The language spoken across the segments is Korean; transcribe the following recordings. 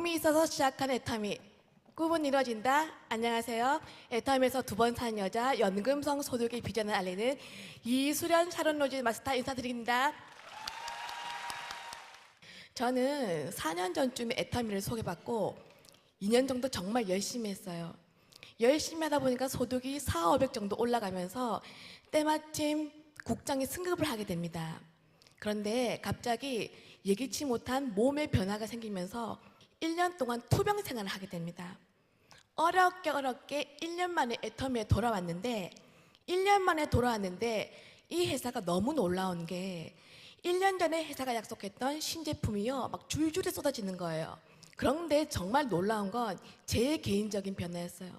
꿈이 있어서 시작한 애터미. 꿈은 이뤄진다. 안녕하세요. 애터미에서 두 번 산 여자 연금성 소득의 비전을 알리는 이수련 샤론 로즈 마스터 인사드립니다. 저는 4년 전쯤에 애터미를 소개받고 2년 정도 정말 열심히 했어요. 열심히 하다 보니까 소득이 400, 500 정도 올라가면서 때마침 국장에 승급을 하게 됩니다. 그런데 갑자기 예기치 못한 몸의 변화가 생기면서 1년 동안 투병 생활을 하게 됩니다. 어렵게 1년 만에 애터미에 돌아왔는데 1년 만에 돌아왔는데 이 회사가 너무 놀라운 게 1년 전에 회사가 약속했던 신제품이요 막 줄줄이 쏟아지는 거예요. 그런데 정말 놀라운 건 제 개인적인 변화였어요.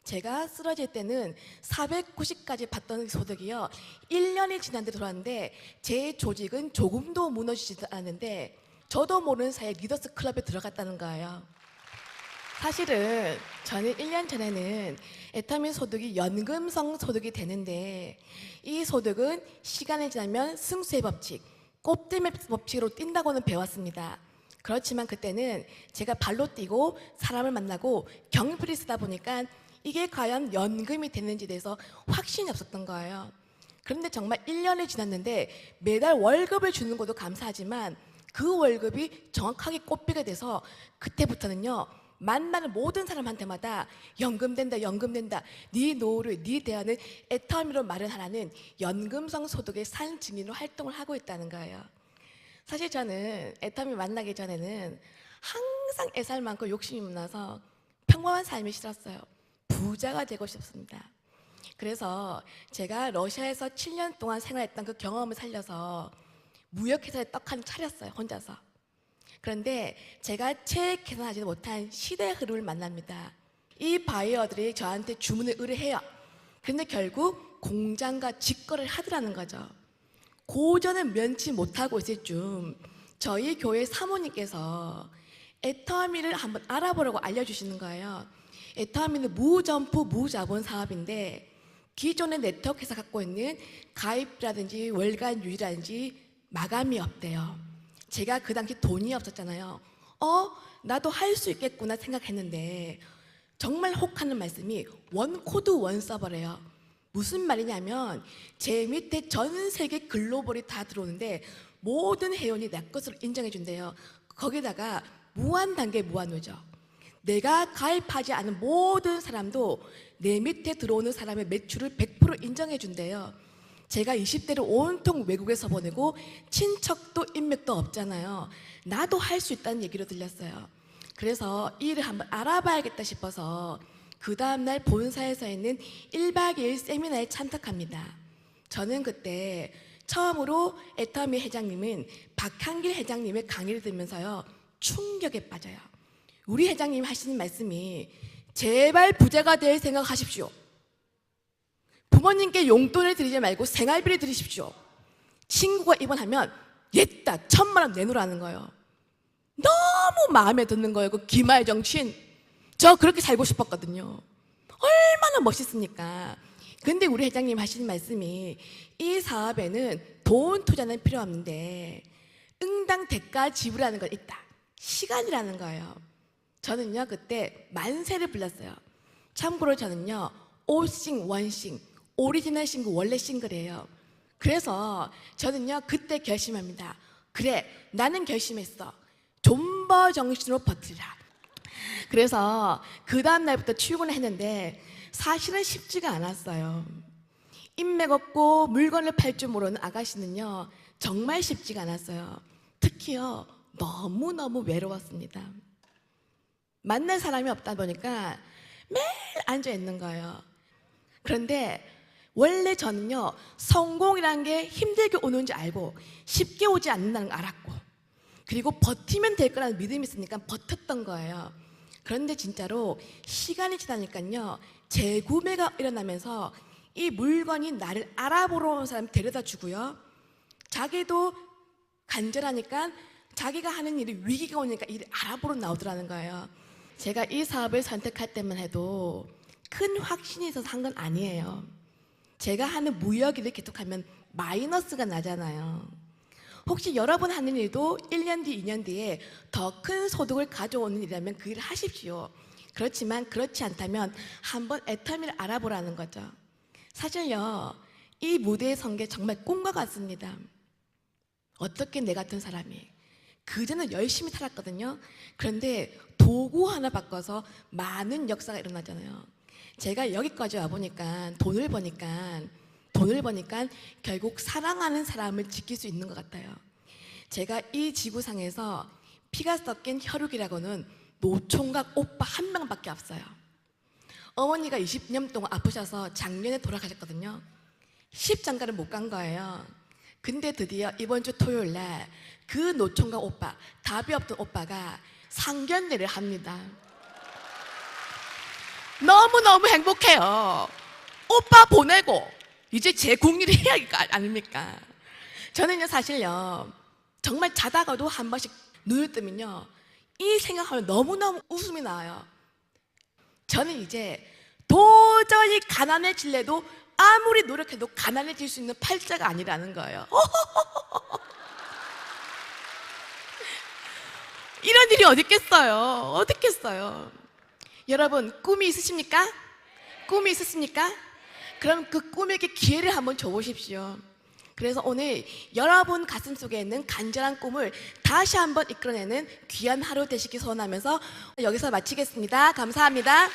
제가 쓰러질 때는 490까지 받던 소득이요 1년이 지났는데 돌아왔는데 제 조직은 조금도 무너지지도 않았는데 저도 모르는 사이에 리더스 클럽에 들어갔다는 거예요. 사실은 저는 1년 전에는 애터미 소득이 연금성 소득이 되는데 이 소득은 시간이 지나면 승수의 법칙, 꽃뱀의 법칙으로 뛴다고는 배웠습니다. 그렇지만 그때는 제가 발로 뛰고 사람을 만나고 경비를 쓰다 보니까 이게 과연 연금이 됐는지에 대해서 확신이 없었던 거예요. 그런데 정말 1년이 지났는데 매달 월급을 주는 것도 감사하지만 그 월급이 정확하게 꽃비가 돼서 그때부터는요 만나는 모든 사람한테마다 연금된다 연금된다 네 노후를 네 대안을 애터미로 마련하라는 연금성 소득의 산 증인으로 활동을 하고 있다는 거예요. 사실 저는 애터미 만나기 전에는 항상 애살 많고 욕심이 많아서 평범한 삶이 싫었어요. 부자가 되고 싶습니다. 그래서 제가 러시아에서 7년 동안 생활했던 그 경험을 살려서 무역회사에 떡 한 차렸어요, 혼자서. 그런데 제가 채 계산하지 못한 시대의 흐름을 만납니다. 이 바이어들이 저한테 주문을 의뢰해요. 그런데 결국 공장과 직거래를 하더라는 거죠. 고전을 면치 못하고 있을 즈음 저희 교회 사모님께서 애터미를 한번 알아보라고 알려주시는 거예요. 애터미는 무점포 무자본 사업인데 기존의 네트워크 회사 갖고 있는 가입이라든지 월간 유지라든지 마감이 없대요. 제가 그 당시 돈이 없었잖아요. 나도 할 수 있겠구나 생각했는데 정말 혹하는 말씀이 원코드 원서버래요. 무슨 말이냐면 제 밑에 전 세계 글로벌이 다 들어오는데 모든 회원이 내 것으로 인정해 준대요. 거기다가 무한 단계 무한 누적. 내가 가입하지 않은 모든 사람도 내 밑에 들어오는 사람의 매출을 100% 인정해 준대요. 제가 20대를 온통 외국에서 보내고 친척도 인맥도 없잖아요. 나도 할 수 있다는 얘기를 들렸어요. 그래서 이 일을 한번 알아봐야겠다 싶어서 그 다음날 본사에서 있는 1박 2일 세미나에 참석합니다. 저는 그때 처음으로 애터미 회장님은 박한길 회장님의 강의를 들으면서요 충격에 빠져요. 우리 회장님 하시는 말씀이 제발 부자가 될 생각하십시오. 부모님께 용돈을 드리지 말고 생활비를 드리십시오. 친구가 입원하면 옛다 1,000만 원 내놓으라는 거예요. 너무 마음에 드는 거예요. 그 기마의 정신. 저 그렇게 살고 싶었거든요. 얼마나 멋있습니까? 근데 우리 회장님 하시는 말씀이 이 사업에는 돈 투자는 필요 없는데 응당 대가 지불하는 건 있다. 시간이라는 거예요. 저는요 그때 만세를 불렀어요. 참고로 저는요 오싱 원싱 오리지널 싱글 원래 싱글이에요. 그래서 저는요 그때 결심합니다. 그래 나는 결심했어. 존버 정신으로 버티라. 그래서 그 다음 날부터 출근을 했는데 사실은 쉽지가 않았어요. 인맥 없고 물건을 팔 줄 모르는 아가씨는요 정말 쉽지가 않았어요. 특히요 너무너무 외로웠습니다. 만날 사람이 없다 보니까 매일 앉아 있는 거예요. 그런데 원래 저는요 성공이라는 게 힘들게 오는 줄 알고 쉽게 오지 않는다는 걸 알았고 그리고 버티면 될 거라는 믿음이 있으니까 버텼던 거예요. 그런데 진짜로 시간이 지나니까요 재구매가 일어나면서 이 물건이 나를 알아보러 온 사람 데려다 주고요 자기도 간절하니까 자기가 하는 일이 위기가 오니까 일을 알아보러 나오더라는 거예요. 제가 이 사업을 선택할 때만 해도 큰 확신이 있어서 한 건 아니에요. 제가 하는 무역 일을 계속하면 마이너스가 나잖아요. 혹시 여러분 하는 일도 1년 뒤, 2년 뒤에 더 큰 소득을 가져오는 일이라면 그 일을 하십시오. 그렇지만 그렇지 않다면 한번 애터미를 알아보라는 거죠. 사실요, 이 무대에 선 게 정말 꿈과 같습니다. 어떻게 내 같은 사람이 그전에 열심히 살았거든요. 그런데 도구 하나 바꿔서 많은 역사가 일어나잖아요. 제가 여기까지 와보니까 돈을 버니까 결국 사랑하는 사람을 지킬 수 있는 것 같아요. 제가 이 지구상에서 피가 섞인 혈육이라고는 노총각 오빠 한 명밖에 없어요. 어머니가 20년 동안 아프셔서 작년에 돌아가셨거든요. 십장가를 못 간 거예요. 근데 드디어 이번 주 토요일 날 그 노총각 오빠, 답이 없던 오빠가 상견례를 합니다. 너무너무 행복해요. 오빠 보내고 이제 제 궁리를 해야 할 거 아닙니까? 저는요, 사실요, 정말 자다가도 한 번씩 눈을 뜨면요, 이 생각하면 너무너무 웃음이 나와요. 저는 이제 도저히 가난해질래도 아무리 노력해도 가난해질 수 있는 팔자가 아니라는 거예요. 이런 일이 어디 있겠어요? 어디 있겠어요? 여러분, 꿈이 있으십니까? 꿈이 있으십니까? 그럼 그 꿈에게 기회를 한번 줘보십시오. 그래서 오늘 여러분 가슴 속에 있는 간절한 꿈을 다시 한번 이끌어내는 귀한 하루 되시기 소원하면서 여기서 마치겠습니다. 감사합니다.